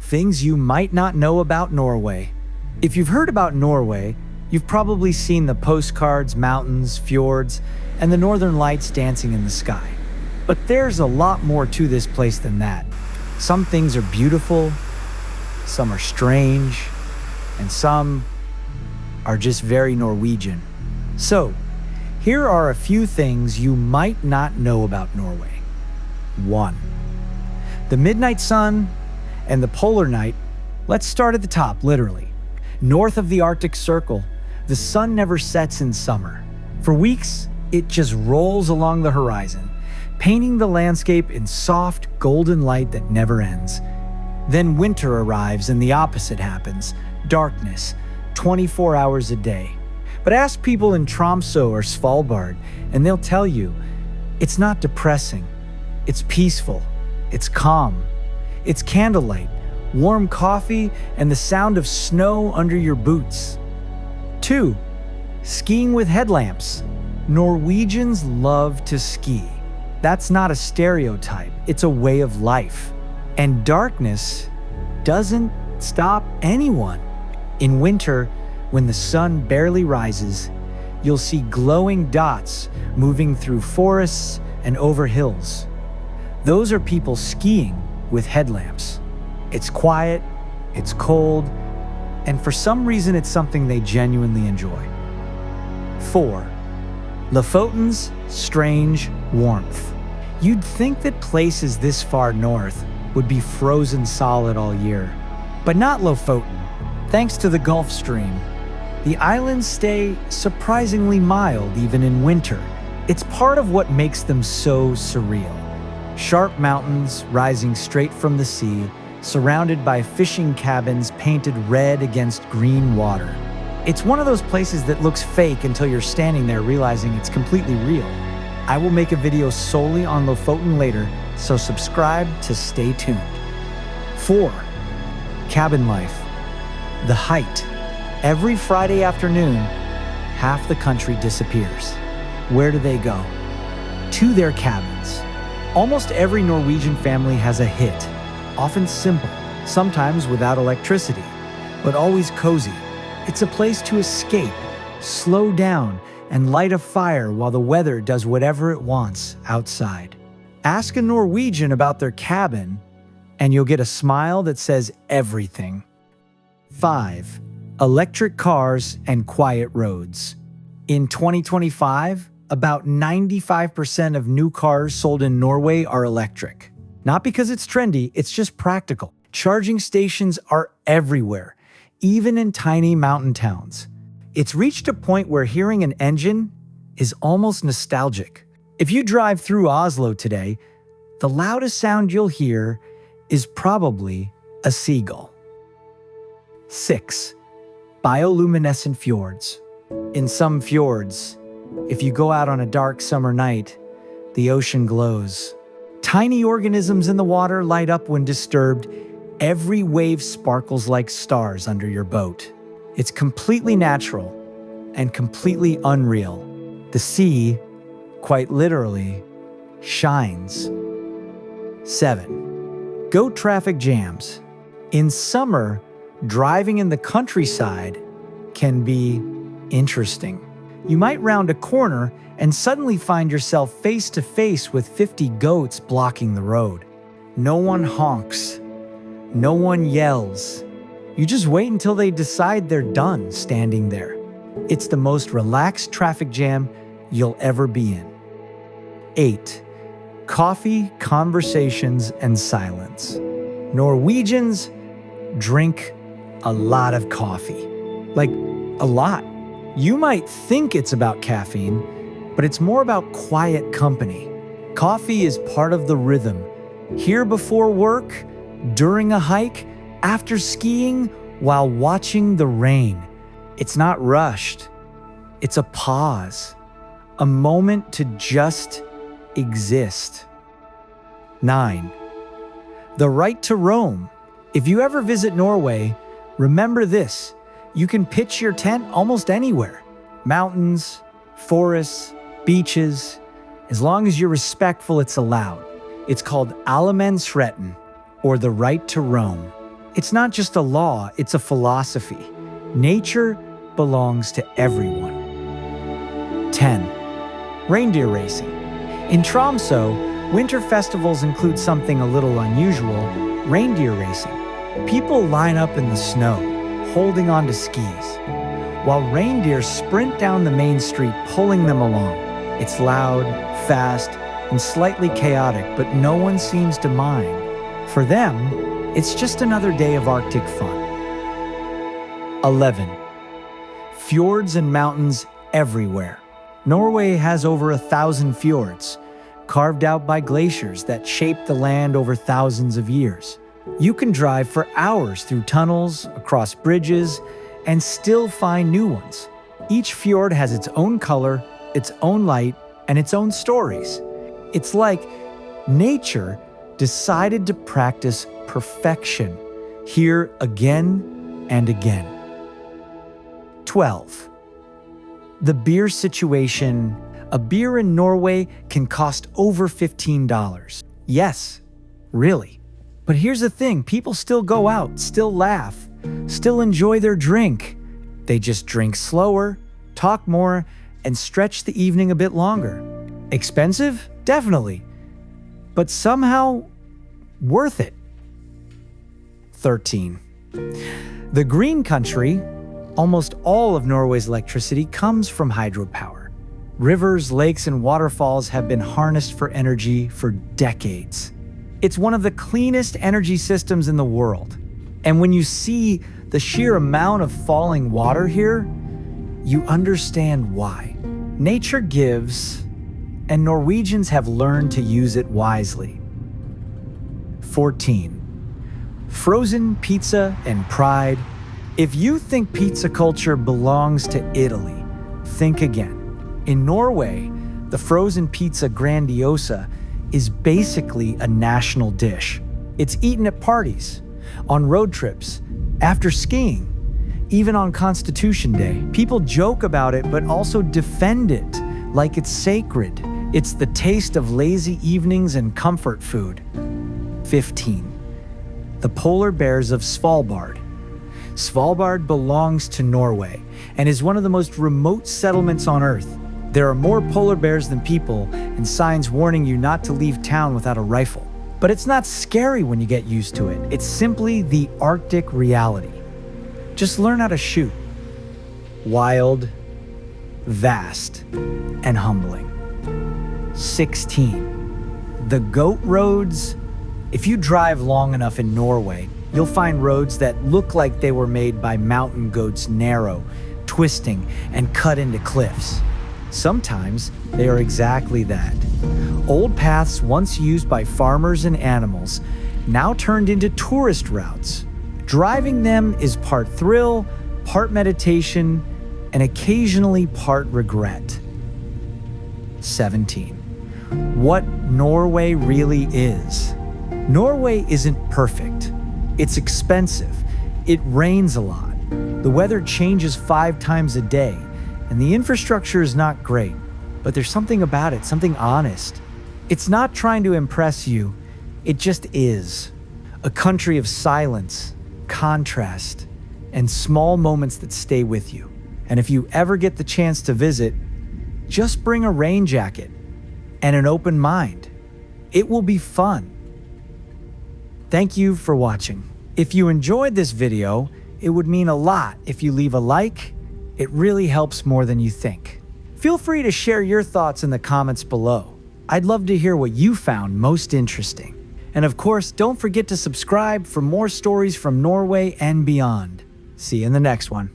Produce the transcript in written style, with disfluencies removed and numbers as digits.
things you might not know about Norway. If you've heard about Norway, you've probably seen the postcards, mountains, fjords, and the northern lights dancing in the sky. But there's a lot more to this place than that. Some things are beautiful, some are strange, and some are just very Norwegian. So, here are a few things you might not know about Norway. 1. The midnight sun and the polar night. Let's start at the top, literally. North of the Arctic Circle, the sun never sets in summer. For weeks, it just rolls along the horizon, painting the landscape in soft, golden light that never ends. Then winter arrives and the opposite happens. Darkness, 24 hours a day. But ask people in Tromsø or Svalbard, and they'll tell you, it's not depressing. It's peaceful. It's calm. It's candlelight, warm coffee, and the sound of snow under your boots. 2. Skiing with headlamps. Norwegians love to ski. That's not a stereotype, it's a way of life. And darkness doesn't stop anyone. In winter, when the sun barely rises, you'll see glowing dots moving through forests and over hills. Those are people skiing with headlamps. It's quiet, it's cold, and for some reason it's something they genuinely enjoy. 4. Lofoten's strange warmth. You'd think that places this far north would be frozen solid all year. But not Lofoten. Thanks to the Gulf Stream, the islands stay surprisingly mild even in winter. It's part of what makes them so surreal. Sharp mountains rising straight from the sea, surrounded by fishing cabins painted red against green water. It's one of those places that looks fake until you're standing there realizing it's completely real. I will make a video solely on Lofoten later, so subscribe to stay tuned. 4. Cabin life. The height. Every Friday afternoon, half the country disappears. Where do they go? To their cabins. Almost every Norwegian family has a hit, often simple, sometimes without electricity, but always cozy. It's a place to escape, slow down, and light a fire while the weather does whatever it wants outside. Ask a Norwegian about their cabin, and you'll get a smile that says everything. 5. Electric cars and quiet roads. In 2025, about 95% of new cars sold in Norway are electric. Not because it's trendy, it's just practical. Charging stations are everywhere, even in tiny mountain towns. It's reached a point where hearing an engine is almost nostalgic. If you drive through Oslo today, the loudest sound you'll hear is probably a seagull. 6. Bioluminescent fjords. In some fjords, if you go out on a dark summer night, the ocean glows. Tiny organisms in the water light up when disturbed. Every wave sparkles like stars under your boat. It's completely natural and completely unreal. The sea, quite literally, shines. 7. Goat traffic jams. In summer, driving in the countryside can be interesting. You might round a corner and suddenly find yourself face to face with 50 goats blocking the road. No one honks. No one yells. You just wait until they decide they're done standing there. It's the most relaxed traffic jam you'll ever be in. 8. Coffee, conversations, and silence. Norwegians drink a lot of coffee. Like, a lot. You might think it's about caffeine, but it's more about quiet company. Coffee is part of the rhythm. Here before work, during a hike, after skiing, while watching the rain. It's not rushed. It's a pause. A moment to just exist. 9. The right to roam. If you ever visit Norway, remember this. You can pitch your tent almost anywhere. Mountains, forests, beaches. As long as you're respectful, it's allowed. It's called allemannsretten, or the right to roam. It's not just a law, it's a philosophy. Nature belongs to everyone. 10. Reindeer racing. In Tromsø, winter festivals include something a little unusual: reindeer racing. People line up in the snow, holding on to skis, while reindeer sprint down the main street, pulling them along. It's loud, fast, and slightly chaotic, but no one seems to mind. For them, it's just another day of Arctic fun. 11. Fjords and mountains everywhere. Norway has over 1,000 fjords, carved out by glaciers that shaped the land over thousands of years. You can drive for hours through tunnels, across bridges, and still find new ones. Each fjord has its own color, its own light, and its own stories. It's like nature decided to practice perfection here again and again. 12. The beer situation. A beer in Norway can cost over $15. Yes, really. But here's the thing, people still go out, still laugh, still enjoy their drink. They just drink slower, talk more, and stretch the evening a bit longer. Expensive? Definitely. But somehow worth it. 13. The green country. Almost all of Norway's electricity comes from hydropower. Rivers, lakes, and waterfalls have been harnessed for energy for decades. It's one of the cleanest energy systems in the world. And when you see the sheer amount of falling water here, you understand why. Nature gives, and Norwegians have learned to use it wisely. 14. Frozen pizza and pride. If you think pizza culture belongs to Italy, think again. In Norway, the frozen pizza grandiosa is basically a national dish. It's eaten at parties, on road trips, after skiing, even on Constitution Day. People joke about it, but also defend it like it's sacred. It's the taste of lazy evenings and comfort food. 15. The polar bears of Svalbard. Svalbard belongs to Norway and is one of the most remote settlements on Earth. There are more polar bears than people and signs warning you not to leave town without a rifle. But it's not scary when you get used to it. It's simply the Arctic reality. Just learn how to shoot. Wild, vast, and humbling. 16. The goat roads. If you drive long enough in Norway, you'll find roads that look like they were made by mountain goats, narrow, twisting, and cut into cliffs. Sometimes they are exactly that. Old paths once used by farmers and animals, now turned into tourist routes. Driving them is part thrill, part meditation, and occasionally part regret. 17. What Norway really is. Norway isn't perfect. It's expensive. It rains a lot. The weather changes 5 times a day, and the infrastructure is not great. But there's something about it, something honest. It's not trying to impress you. It just is. A country of silence, contrast, and small moments that stay with you. And if you ever get the chance to visit, just bring a rain jacket and an open mind. It will be fun. Thank you for watching. If you enjoyed this video, it would mean a lot if you leave a like. It really helps more than you think. Feel free to share your thoughts in the comments below. I'd love to hear what you found most interesting. And of course, don't forget to subscribe for more stories from Norway and beyond. See you in the next one.